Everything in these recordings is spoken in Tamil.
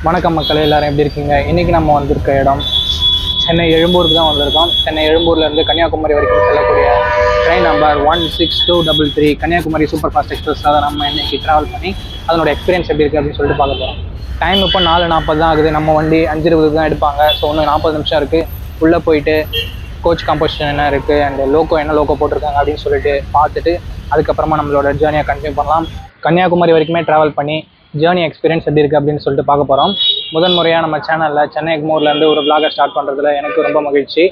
வணக்கம் மக்களே, எல்லாரும் எப்படி இருக்கீங்க? இன்றைக்கி நம்ம வந்திருக்க இடம் சென்னை எழும்பூருக்கு தான் வந்திருக்கோம். சென்னை எழும்பூர்லேருந்து கன்னியாகுமரி வரைக்கும் செல்லக்கூடிய train number 16233 Kanniyakumari super fast எக்ஸ்பிரஸில் தான் நம்ம இன்றைக்கி ட்ராவல் பண்ணி அதனோட எக்ஸ்பீரியன்ஸ் எப்படி இருக்குது அப்படின்னு சொல்லிட்டு பார்க்க போகிறோம். டைம் இப்போ 4:40 தான் ஆகுது. நம்ம வண்டி 5:20 தான் எடுப்பாங்க. ஸோ இன்னும் 40 நிமிஷம் இருக்குது. உள்ளே போயிட்டு கோச் காம்போசிஷன் என்ன இருக்குது அண்ட் லோகோ என்ன லோகோ போட்டிருக்காங்க அப்படின்னு சொல்லிட்டு பார்த்துட்டு அதுக்கப்புறமா நம்மளோட ஜேர்னியை கண்டினியூ பண்ணலாம். கன்னியாகுமரி வரைக்குமே ட்ராவல் பண்ணி ஜேர்னி எக்ஸ்பீரியன்ஸ் எப்படி இருக்குது அப்படின்னு சொல்லிட்டு பார்க்க போகிறோம். முதன் முறையாக நம்ம சேனலில் சென்னை எக்மோர்லேருந்து ஒரு vlog ஸ்டார்ட் பண்ணுறதுல எனக்கு ரொம்ப மகிழ்ச்சி.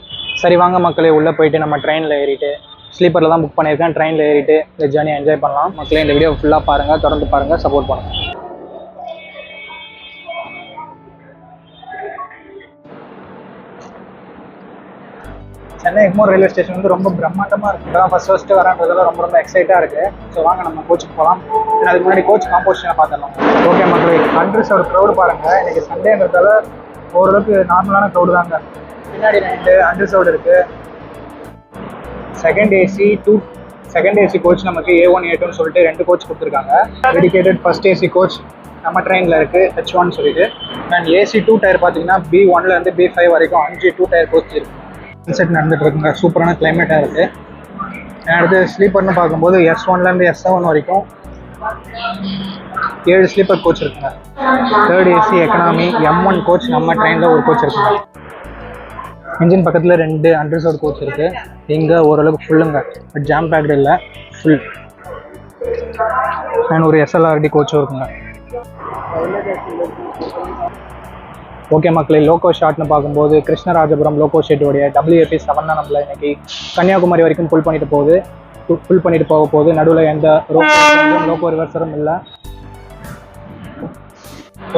சரி வாங்க மக்களே, உள்ளே போயிட்டு நம்ம ட்ரெயினில் ஏறிட்டு ஸ்லீப்பரில் தான் புக் பண்ணியிருக்கேன். ட்ரெயினில் ஏறிட்டு இந்த ஜேர்னி என்ஜாய் பண்ணலாம். மக்களே, இந்த வீடியோ ஃபுல்லாக பாருங்கள், தொடர்ந்து பாருங்கள், சப்போர்ட் பண்ணுங்கள். சென்னை எக்மோர் ரயில்வே ஸ்டேஷன் வந்து ரொம்ப பிரம்மாண்டமாக இருக்குது. இப்போ ஃபஸ்ட்டு வரன்றதுல ரொம்ப எக்ஸைட்டாக இருக்குது. ஸோ வாங்க நம்ம கோச்சுக்கு போகலாம். அதுக்கு முன்னாடி கோச் காம்போசிஷனை பார்த்துடலாம். ஓகே மக்களே, ஹண்ட்ரட்ஸ் ஒரு க்ரௌடு பாருங்கள். இன்றைக்கி சண்டேங்கிறதால ஓரளவுக்கு நார்மலான க்ரௌடு தாங்க. பின்னாடி 2 அண்டர்சவுட் இருக்குது. செகண்ட் ஏசி கோச் நமக்கு A1 A2ன்னு சொல்லிட்டு 2 கோச் கொடுத்துருக்காங்க. டெடிகேட்டட் ஃபர்ஸ்ட் ஏசி கோச் நம்ம ட்ரெயினில் இருக்குது, H1 சொல்லிட்டு. அண்ட் ஏசி 2 டயர் பார்த்தீங்கன்னா B1லேருந்து B5 வரைக்கும் 5 2 டயர் கோச் இருக்குது. சன்செட் நடந்துட்டு இருக்குங்க. சூப்பரான கிளைமேட்டாக இருக்குது. அடுத்து ஸ்லீப்பர்னு பார்க்கும்போது S1லேருந்து S7 வரைக்கும் 7 ஸ்லீப்பர் கோச் இருக்குங்க. 3rd AC economy M1 coach நம்ம ட்ரெயினில் ஒரு கோச் இருக்குங்க. இன்ஜின் பக்கத்தில் 2 அண்டர்சவுட் கோச் இருக்குது. இங்கே ஓரளவுக்கு ஃபுல்லுங்க, ஜாம் பேக்டு இல்லை, ஃபுல். அண்ட் ஒரு SLRD கோச்சும் இருக்குங்க. ஓகே மக்களே, லோகோ ஷாட்னு பார்க்கும்போது கிருஷ்ணராஜபுரம் லோகோ ஷெட்டோடைய WAP7 தான் நம்மள இன்னைக்கு கன்னியாகுமரி வரைக்கும் ஃபுல் பண்ணிட்டு போக போகுது. நடுவில் எந்த லோகோ ரிவர்சரும் இல்லை.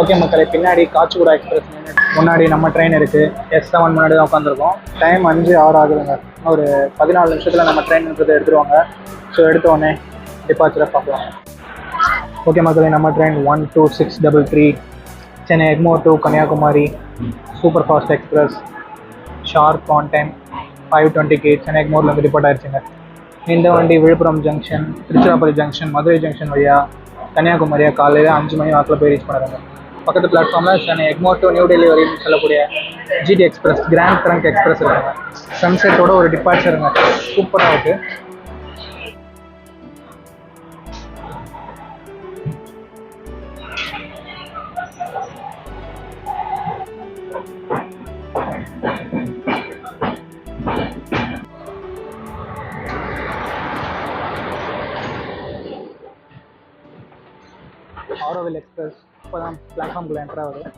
ஓகே மக்களே, பின்னாடி காச்சிகுடா எக்ஸ்பிரஸ் முன்னாடி நம்ம ட்ரெயின் இருக்குது. S7 முன்னாடி தான் உட்காந்துருக்கோம். டைம் 5:06 ஆகுதுங்க. ஒரு 14 நிமிஷத்தில் நம்ம ட்ரெயின்ன்றது எடுத்துருவாங்க. ஸோ எடுத்தோடனே டிபார்ச்சரை பார்க்கலாம். ஓகே மக்களே, நம்ம train 12633 Chennai Egmore to Kanniyakumari super fast express sharp on time 5:20 Chennai எக்மோர்லேருந்து ரிப்போர்ட் ஆயிடுச்சுங்க. இந்த வண்டி Villupuram junction, Tiruchirappalli junction, Madurai junction வழியாக கன்னியாகுமரியாக காலையில் 5 மணி வாக்கில் போய் ரீச் பண்ணுறாங்க. பக்கத்து பிளாட்ஃபார்மில் சென்னை எக்மோர் டு நியூ டெல்லி வரைக்கும் செல்லக்கூடிய GT express, grand trunk express இருக்காங்க. சன்செட்டோட ஒரு டிபார்ச்சருங்க, சூப்பராக இருக்குது. ஆரோவில் எக்ஸ்பிரஸ் இப்போ தான் பிளாட்ஃபார்முக்குள்ள என்ட்ரு ஆகுது.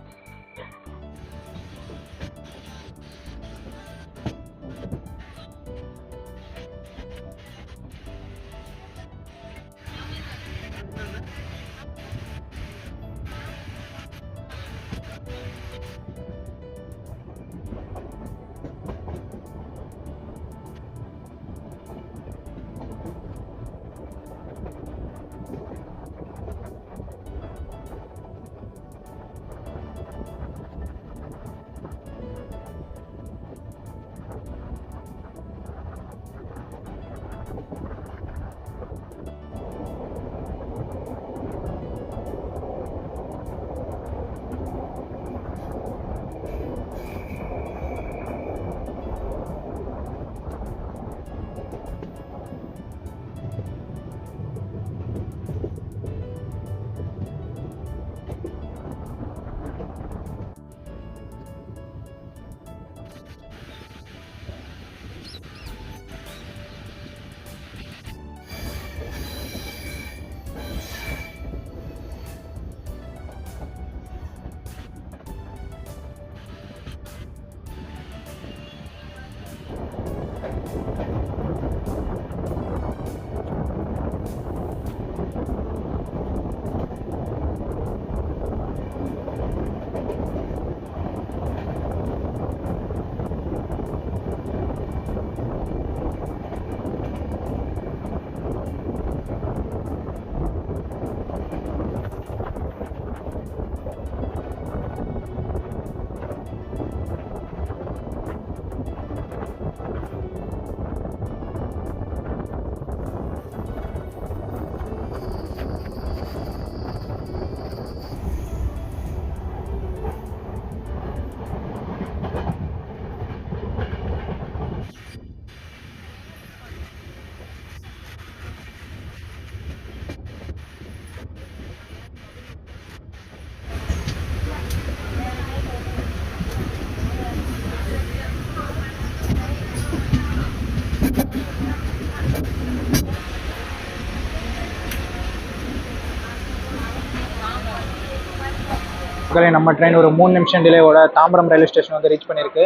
நம்ம ட்ரெயின் ஒரு 3 நிமிஷம் டிலேவோட தாம்பரம் ரயில்வே ஸ்டேஷன் வந்து ரீச் பண்ணியிருக்கு.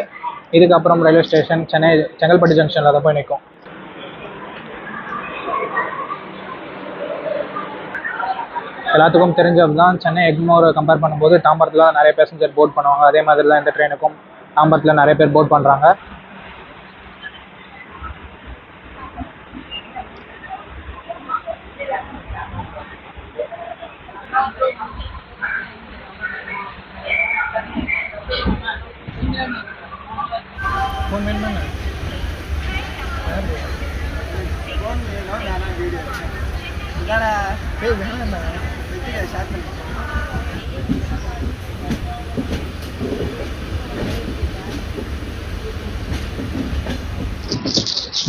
இதுக்கப்புறம் ரயில்வே ஸ்டேஷன் செங்கல்பட்டு ஜங்ஷனில் தான் போய் நிற்கும். எல்லாத்துக்கும் தெரிஞ்சது தான், சென்னை எக்மோரை கம்பேர் பண்ணும்போது தாம்பரத்தில் நிறைய பேசஞ்சர் போர்ட் பண்ணுவாங்க. அதே மாதிரி தான் இந்த ட்ரெயினுக்கும் தாம்பரத்தில் நிறைய பேர் போர்ட் பண்ணுறாங்க.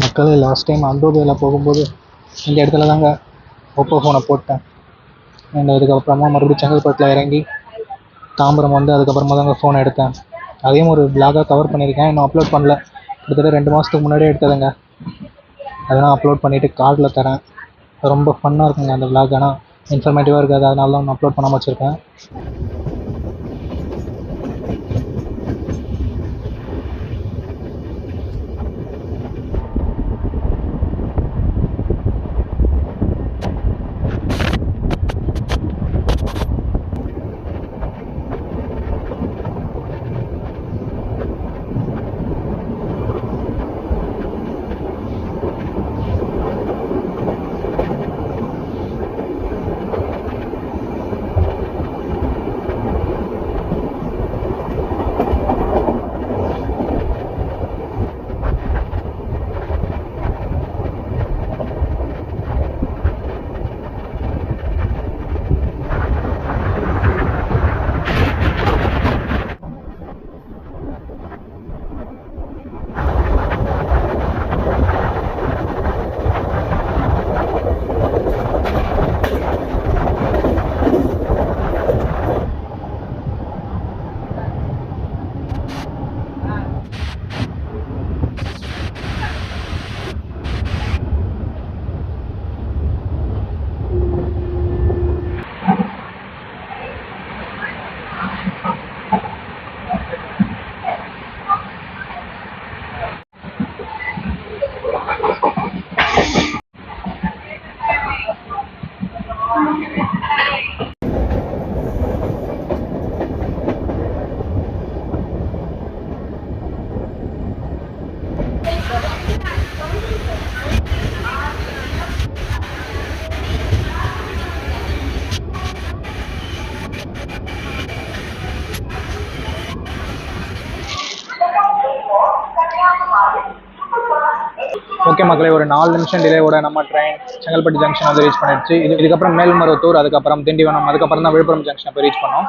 மக்களே, லாஸ்ட் டைம் அந்தோதையில் போகும்போது இந்த இடத்துல தாங்க ஒப்போ ஃபோனை போட்டேன். இதுக்கப்புறமா மறுபடியும் செங்கல்பட்டில் இறங்கி தாம்பரம் வந்து அதுக்கப்புறமா தாங்க ஃபோனை எடுத்தேன். அதையும் ஒரு விளாகாக கவர் பண்ணியிருக்கேன், இன்னும் அப்லோட் பண்ணல. கிட்டத்தட்ட 2 மாதத்துக்கு முன்னாடியே எடுத்ததுங்க. அதெல்லாம் அப்லோட் பண்ணிவிட்டு கார்டில் தரேன். ரொம்ப ஃபன்னாக இருக்குங்க அந்த விளாக். ஆனால் இன்ஃபர்மேட்டிவாக இருக்காது, அதனால தான் நான் அப்லோட் பண்ணாமல் வச்சுருக்கேன். ஓகே மக்களே, ஒரு 4 நிமிஷம் டிலேவோட நம்ம ட்ரெயின் செங்கல்பட்டு ஜங்ஷன் வந்து ரீச் பண்ணிடுச்சு. இதுக்கப்புறம் மேல்மருவத்தூர், அதுக்கப்புறம் திண்டிவனம், அதுக்கப்புறம் தான் விழுப்புரம் ஜங்ஷன் போய் ரீச் பண்ணோம்.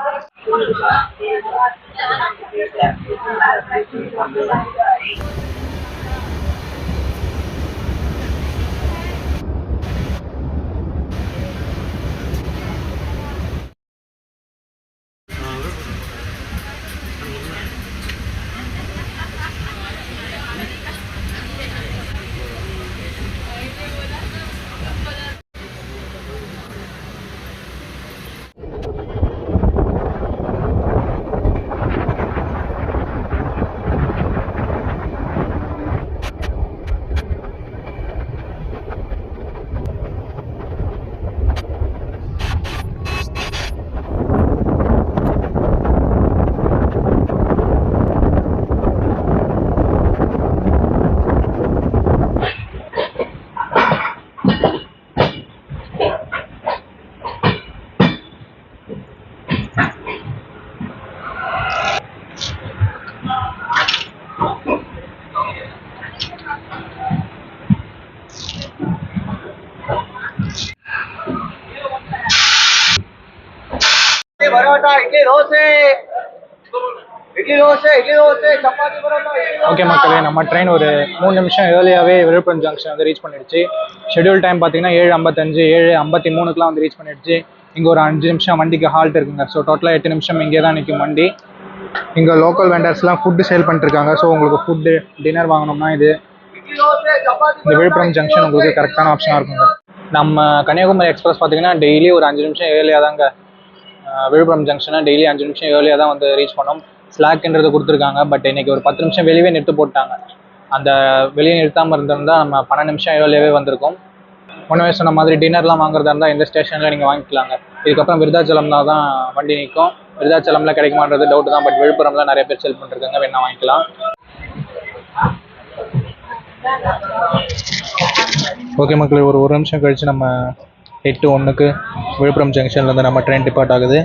பரோட்டா, இட்லி, தோசை, இட்லி தோசை, இட்லி தோசை, சப்பாத்தி பரோட்டா. ஓகே மக்களே, நம்ம ட்ரெயின் ஒரு 3 நிமிஷம் ஏர்லியாகவே விழுப்புரம் ஜங்ஷன் வந்து ரீச் பண்ணிடுச்சு. ஷெடியூல் டைம் பார்த்தீங்கன்னா 7:55, 7:53க்குலாம் வந்து ரீச் பண்ணிடுச்சு. இங்கே ஒரு 5 நிமிஷம் வண்டிக்கு ஹால்ட் இருக்குங்க. ஸோ டோட்டலாக 8 நிமிஷம் இங்கே தான் நிற்கும் வண்டி. இங்கே லோக்கல் வெண்டர்ஸ்லாம் ஃபுட்டு சேல் பண்ணிட்டுருக்காங்க. ஸோ உங்களுக்கு ஃபுட்டு டின்னர் வாங்கணும்னா இது இந்த விழுப்புரம் ஜங்ஷன் உங்களுக்கு கரெக்டான ஆப்ஷனாக இருக்குங்க. நம்ம கன்னியாகுமரி எக்ஸ்பிரஸ் பார்த்தீங்கன்னா டெய்லி ஒரு 5 நிமிஷம் ஏர்லியாக தாங்க விழுப்புரம் ஜங்ஷனை டெய்லி 5 நிமிஷம் ஏர்லியாக தான் வந்து ரீச் பண்ணோம். ஸ்லாக்ன்றது கொடுத்துருக்காங்க, பட் இன்றைக்கி ஒரு 10 நிமிஷம் வெளியே நிறுத்து போட்டாங்க. அந்த வெளியே நிறுத்தாமல் இருந்திருந்தால் நம்ம 12 நிமிஷம் ஏர்லியாகவே வந்திருக்கோம். முன்னவே சொன்ன மாதிரி டின்னர்லாம் வாங்குறதா இருந்தால் எந்த ஸ்டேஷனில் நீங்கள் வாங்கிக்கலாங்க. இதுக்கப்புறம் விருதாச்சலம் தான் வண்டி நிற்கும். விருதாச்சலமில் கிடைக்குமான்றது டவுட் தான், பட் விழுப்புரம்ல நிறைய பேர் செல் பண்ணிருக்காங்க, வேணா வாங்கிக்கலாம். ஓகே மக்களே, ஒரு நிமிஷம் கழித்து நம்ம 8:01 விழுப்புரம் ஜங்ஷன்லேருந்து நம்ம ட்ரெயின் டிபார்ட் ஆகுது.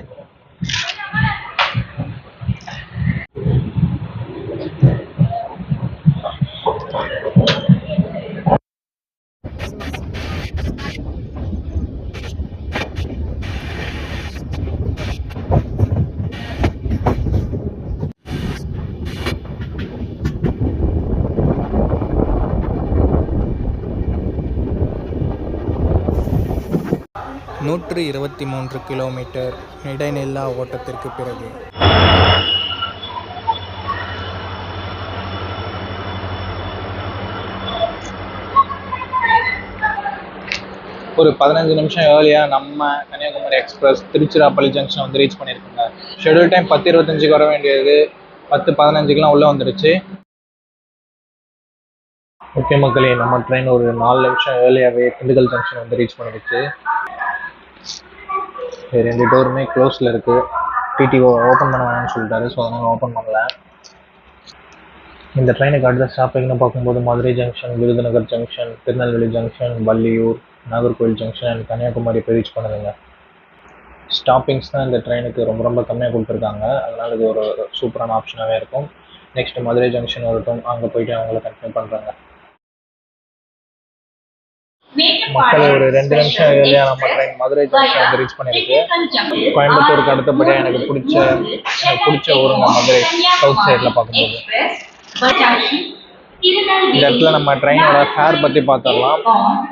$123 கிலோமீட்டர் இடைநில்லா ஓட்டத்திற்கு பிறகு ஒரு 15 நிமிஷம் ஏர்லியாக நம்ம கன்னியாகுமரி எக்ஸ்பிரஸ் திருச்சிராப்பள்ளி ஜங்ஷன் வந்து ரீச் பண்ணியிருக்கோங்க. ஷெடியூல் டைம் 10:25 வர வேண்டியது 10:15 உள்ளே வந்துடுச்சு. ஓகே மக்களே, நம்ம ட்ரெயின் ஒரு 4 நிமிஷம் ஏர்லியாகவே திண்டுக்கல் ஜங்ஷன் வந்து ரீச் பண்ணிடுச்சு. 2 டோருமே க்ளோஸில் இருக்குது. டிடிஓ ஓப்பன் பண்ண வேணும்னு சொல்லிட்டாரு, ஸோ அதனால் ஓப்பன் பண்ணல. இந்த ட்ரெயினுக்கு அடுத்த ஸ்டாப்பிங்னு பார்க்கும்போது Madurai junction, Virudhunagar junction, Tirunelveli junction, Valliyur, Nagercoil junction and Kanyakumari போய் ரீச் பண்ணுதுங்க. ஸ்டாப்பிங்ஸ் தான் இந்த ட்ரெயினுக்கு ரொம்ப கம்மியாக கொடுத்துருக்காங்க, அதனால் இது ஒரு சூப்பரான ஆப்ஷனாகவே இருக்கும். நெக்ஸ்ட் மதுரை ஜங்ஷன் வரட்டும், அங்கே போயிட்டு அவங்கள கன்ஃபார்ம் பண்ணுறாங்க. மக்களை ஒரு 2 நிமிஷம் ஏர்லியா நம்ம ட்ரெயின் மதுரை ஜங்ஷன் வந்து ரீச் பண்ணியிருக்கு. கோயம்புத்தூருக்கு அடுத்தபடியாக எனக்கு பிடிச்ச ஊருங்க மதுரை, சவுத் சைடில் பார்க்கும்போது. இந்த இடத்துல நம்ம ட்ரெயினோட ஃபேர் பற்றி பார்த்துடலாம்.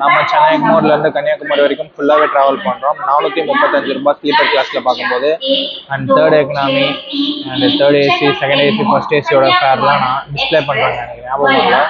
நம்ம சென்னை எக்மோர்லேருந்து கன்னியாகுமரி வரைக்கும் ஃபுல்லாகவே ட்ராவல் பண்ணுறோம். 435 ரூபாய் ஸ்லீப்பர் கிளாஸில் பார்க்கும்போது. And third economy and third AC, second AC, first ஏசியோட ஃபேர்லாம் நான் டிஸ்பிளே பண்ணுறாங்க, எனக்கு ஞாபகம் இல்லை.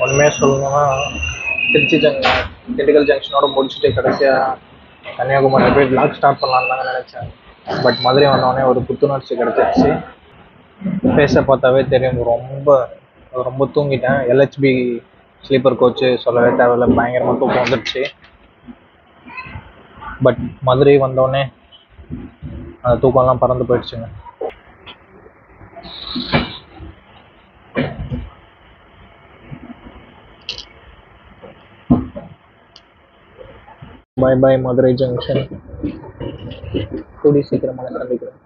ஒன்றுமே சொல்லணும்னா திண்டுக்கல் ஜங்ஷனோட முடிச்சுட்டு கடைசியாக கன்னியாகுமரி போய் vlog ஸ்டார்ட் பண்ணலான்னு தாங்க நினச்சேன். பட் மதுரை வந்தோடனே ஒரு புத்துணர்ச்சி கிடச்சிருச்சு. ஃபேஸை பார்த்தாவே தெரியும், ரொம்ப தூங்கிட்டேன். LHB ஸ்லீப்பர் கோச்சு சொல்லவே தேவையில்ல, பயங்கரமாக தூக்கம் வந்துடுச்சு. பட் மதுரை வந்தோடனே அந்த தூக்கம்லாம் பறந்து போயிடுச்சுங்க. பாய் பாய் மதுரை ஜங்ஷன், கூடி சீக்கிரமாக சந்திக்கிறேன்.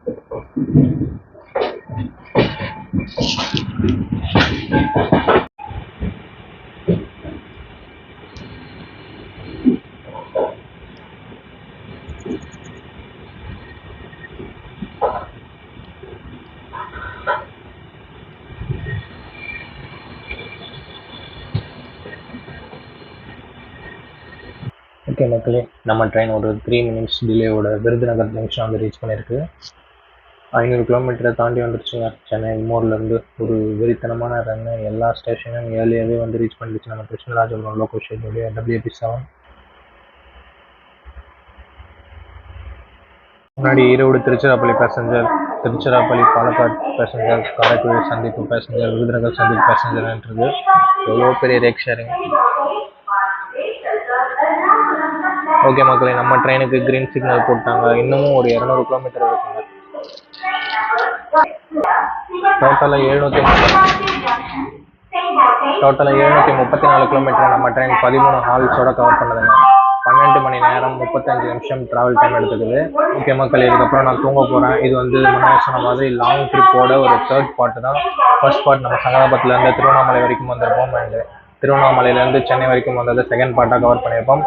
ஓகே மக்களே, நம்ம ட்ரெயின் ஒரு 3 மினிட்ஸ் டிலேவோட விருதுநகர் ஜங்ஷன் வந்து ரீச் பண்ணியிருக்கு. 500 கிலோமீட்டரை தாண்டி வந்துருச்சுங்க. சென்னை எக்மோர்லேருந்து ஒரு வெறித்தனமான ரன்னு, எல்லா ஸ்டேஷனும் ஏர்லியாகவே வந்து ரீச் பண்ணிடுச்சு. நம்ம கிருஷ்ணராஜபுரம் லோக்கல் ஸ்டேஷனுடைய WP7. முன்னாடி ஈரோடு திருச்சிராப்பள்ளி பேசஞ்சர், திருச்சிராப்பள்ளி பாலக்காடு பேசஞ்சர், காரைக்குடி சந்திப்பு பேசஞ்சர், விருதுநகர் சந்திப்பு பேசஞ்சர்ன்றது எவ்வளோ பெரிய ரேக் ஷேரிங். ஓகே மக்களே, நம்ம ட்ரெயினுக்கு கிரீன் சிக்னல் போட்டாங்க. இன்னமும் ஒரு 200 கிலோமீட்டர் இருக்குங்க. டோட்டலாக 734 கிலோமீட்டர் நம்ம ட்ரெயின் 13 ஹால்ஸோட கவர் பண்ணுதுங்க. 12 மணி நேரம் 35 நிமிஷம் ட்ராவல் டைம் எடுத்துக்குது. ஓகே மக்கள், இதுக்கப்புறம் நான் தூங்க போகிறேன். இது வந்து முன்னாடி சொன்ன மாதிரி லாங் ட்ரிப்போட ஒரு தேர்ட் பார்ட் தான். ஃபர்ஸ்ட் பார்ட் நம்ம சங்கராபுரத்துலேருந்து திருவண்ணாமலை வரைக்கும் வந்திருப்போம், அண்ட் திருவண்ணாமலையிலேருந்து சென்னை வரைக்கும் வந்தது செகண்ட் பார்ட்டாக கவர் பண்ணியிருப்போம்.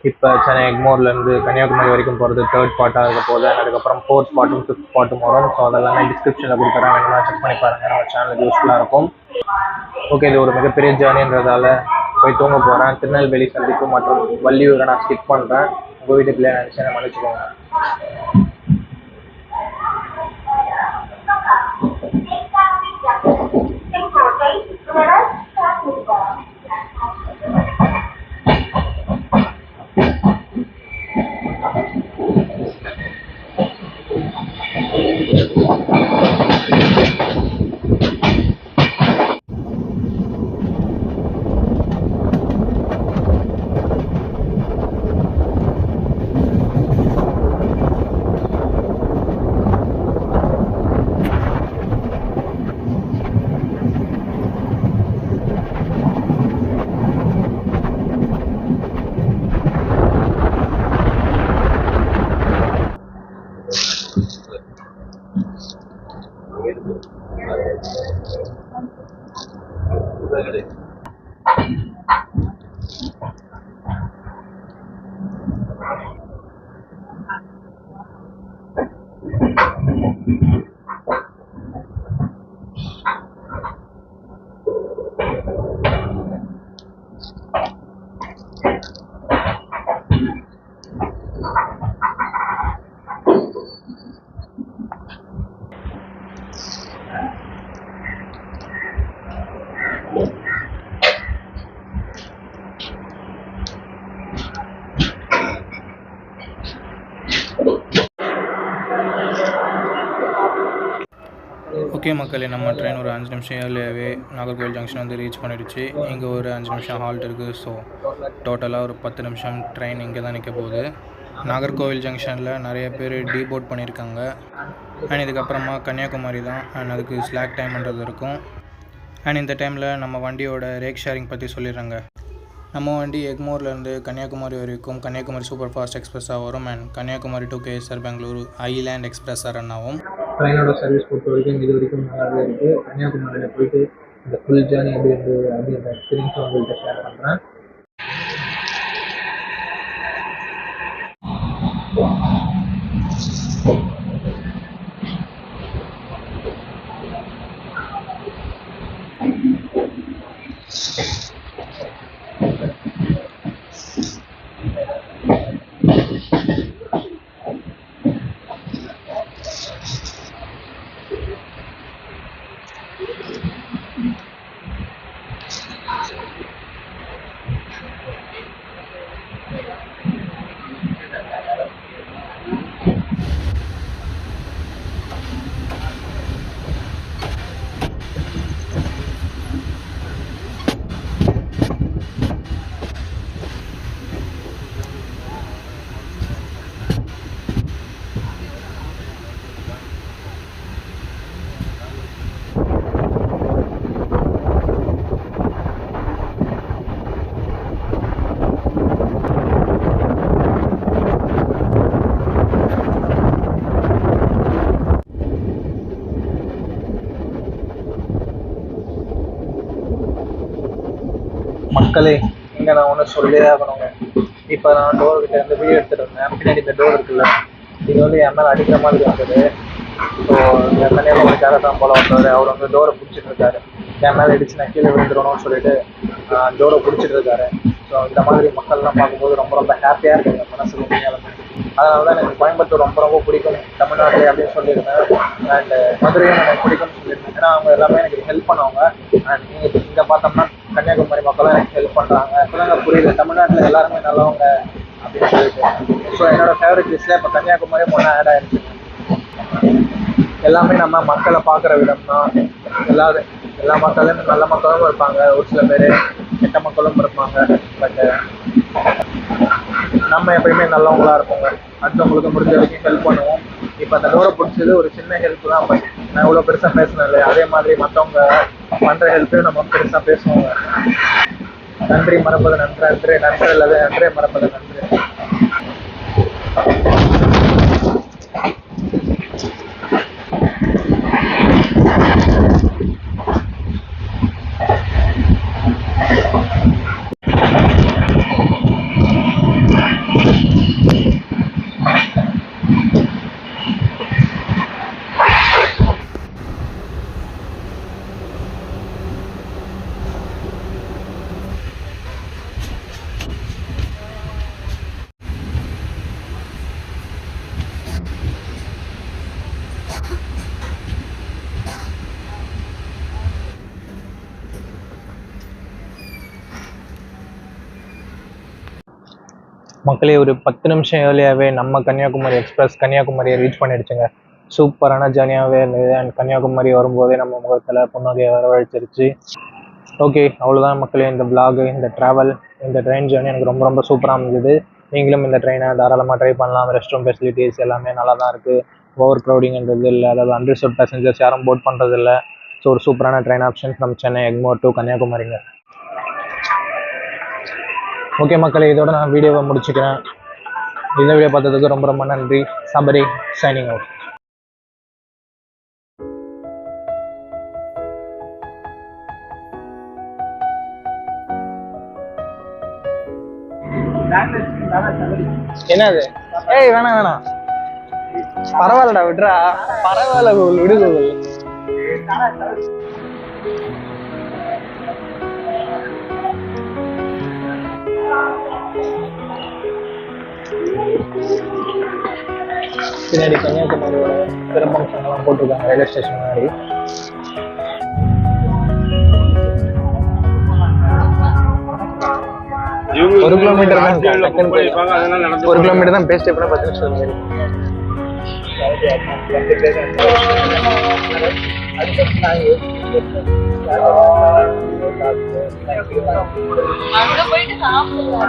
இப்போ சென்னை எக்மோர்லேருந்து கன்னியாகுமரி வரைக்கும் போகிறது தேர்ட் பார்ட்டாக இருக்க போகுது. அதுக்கப்புறம் ஃபோர்த் பார்ட்டும் ஃபிஃப்த் பார்ட்டும் வரும். ஸோ அதெல்லாமே டிஸ்கிரிப்ஷனில் கொடுக்குறேன், வேணும்னா செக் பண்ணி பாருங்கள். நம்ம சேனலுக்கு யூஸ்ஃபுல்லாக இருக்கும். ஓகே, இது ஒரு மிகப்பெரிய ஜேர்னின்றதால போய் தூங்க போகிறேன். திருநெல்வேலி சந்திப்பு மற்றும் வள்ளியூரை நான் ஸ்கிப் பண்ணுறேன். உங்கள் வீட்டு பிள்ளைய நினச்சி மன்னிச்சுக்கோங்க. ஓகே மக்களே, நம்ம ட்ரெயின் ஒரு 5 நிமிஷம் ஏர்லியாகவே நாகர்கோவில் ஜங்ஷன் வந்து ரீச் பண்ணிடுச்சு. இங்கே ஒரு 5 நிமிஷம் ஹால்ட் இருக்குது. ஸோ டோட்டலாக ஒரு 10 நிமிஷம் ட்ரெயின் இங்கே தான் நிற்க போகுது. நாகர்கோவில் ஜங்ஷனில் நிறைய பேர் டீபோர்ட் பண்ணியிருக்காங்க. அண்ட் இதுக்கப்புறமா கன்னியாகுமரி தான், அண்ட் அதுக்கு ஸ்லாக் டைம்ன்றது இருக்கும். அண்ட் இந்த டைமில் நம்ம வண்டியோட ரேக் ஷேரிங் பற்றி சொல்லிடுறாங்க. நம்ம வண்டி எக்மோர்லேருந்து கன்னியாகுமரி வரைக்கும் கன்னியாகுமரி சூப்பர் ஃபாஸ்ட் எக்ஸ்பிரஸாக வரும். And Kanniyakumari to KSR Bengaluru island எக்ஸ்பிரஸாக ரன் ஆகும். ட்ரெயினோட சர்வீஸ் பொறுத்த வரைக்கும் இது வரைக்கும் நல்லாவே இருக்குது. கன்னியாகுமரியில் போயிட்டு இந்த ஃபுல் ஜேர்னி எப்படி இருக்குது அப்படின்ற எக்ஸ்பீரியன்ஸை உங்கள்கிட்ட ஷேர் பண்ணுறேன். மக்களே, இங்கே நான் ஒன்று சொல்லியே ஆகணுங்க. இப்போ நான் டோர்கிட்ட இருந்து வீடியோ எடுத்துகிட்டு இருந்தேன். பின்னாடி இந்த டோர் இருக்குல்ல, இது வந்து என் மேலே அடிக்கிற மாதிரி இருந்தது. ஸோ என் கன்னியாகுமரிக்காக தான் போல வந்தார். அவர் வந்து டோரை பிடிச்சிட்டு இருக்காரு. என் மேலே அடிச்சு நான் கீழே விழுந்துடணும்னு சொல்லிட்டு டோரை பிடிச்சிட்டு இருக்காரு. ஸோ இந்த மாதிரி மக்கள்லாம் பார்க்கும்போது ரொம்ப ரொம்ப ஹாப்பியாக இருக்குது என் மனசுக்கு உண்மையாலுமே. அதனால தான் எனக்கு கோயம்புத்தூர் ரொம்ப ரொம்ப பிடிக்கும் தமிழ்நாட்டில் அப்படின்னு சொல்லியிருந்தேன். அண்ட் மதுரையும் எனக்கு பிடிக்கும்னு சொல்லியிருந்தேன். ஏன்னா அவங்க எல்லாமே எனக்கு ஹெல்ப் பண்ணுவாங்க. அண்ட் நீங்கள் இங்கே பார்த்தோம்னா கன்னியாகுமரி மக்களும் எனக்கு ஹெல்ப் பண்ணுறாங்க. இப்போதான் புரியுது தமிழ்நாட்டில் எல்லாருமே நல்லவங்க அப்படின்னு சொல்லிட்டு. ஸோ என்னோட ஃபேவரட் லிஸ்ட்டில் இப்போ கன்னியாகுமரி முன்னே ஆட் ஆகிடுச்சு. எல்லாமே நம்ம மக்களை பார்க்குற விதம் தான். எல்லா மக்களும் நல்ல மக்களும் இருப்பாங்க, ஒரு சில பேர் கெட்ட மக்களும் இருப்பாங்க. பட் நம்ம எப்பயுமே நல்லவங்களா இருப்போங்க. அடுத்தவங்களுக்கு முடிஞ்ச வரைக்கும் ஹெல்ப் பண்ணுவோம். இப்போ அந்த டோரை பிடிச்சது ஒரு சின்ன ஹெல்ப் தான். பட் நான் இவ்வளோ பெருசாக பேசினேன் இல்லையா, அதே மாதிரி மற்றவங்க பண்ணுற ஹெல்ப்பையும் நம்ம பெருசாக பேசுவோங்க. நன்றி மறப்பது நன்றே, நன்றே அல்லது நன்றே மறப்பது நன்றே. மக்களே ஒரு 10 நிமிஷம் ஏர்லியாகவே நம்ம கன்னியாகுமரி எக்ஸ்பிரஸ் கன்னியாகுமரியை ரீச் பண்ணிடுச்சுங்க. சூப்பரான ஜர்னியாகவே இருந்தது. அண்ட் கன்னியாகுமரி வரும்போதே நம்ம முகத்தில் புன்னகையை வரவழைச்சிருச்சு. ஓகே, அவ்வளோதான் மக்களே இந்த vlog, இந்த ட்ராவல், இந்த ட்ரெயின் ஜர்னி எனக்கு ரொம்ப ரொம்ப சூப்பராக இருந்தது. நீங்களும் இந்த ட்ரெயினை தாராளமாக ட்ரை பண்ணலாம். ரெஸ்ட் ரூம் ஃபெசிலிட்டிஸ் எல்லாமே நல்லா தான் இருக்குது. ஓவர் க்ரௌடிங்கிறது இல்லை, அதாவது அன்ரிசர்வ் பேசஞ்சர்ஸ் யாரும் போட் பண்ணுறது இல்லை. ஸோ ஒரு சூப்பரான train option from Chennai Egmore to கன்னியாகுமரிங்க. ஓகே மக்களே, இதோட நான் வீடியோவை முடிச்சுக்கிறேன். இந்த வீடியோ பார்த்ததுக்கு ரொம்ப ரொம்ப நன்றி. Sabari signing out. என்னது? ஏய் வேணாம் பரவாயில்லடா, விட்றா. பரவாயில்ல கூகுள், விடு கூகுள். பின்னாடி கன்னியாகுமரியோட சிறப்பம்சங்கள்லாம் போட்டிருக்காங்க ரயில்வே ஸ்டேஷன் முன்னாடி. ஒரு கிலோமீட்டர் தான், 1 கிலோமீட்டர் தான். பேஸ்ட் எப்படின்னா 10 நிமிஷம். அங்க போயிட்டு சாப்பிடுவோம்.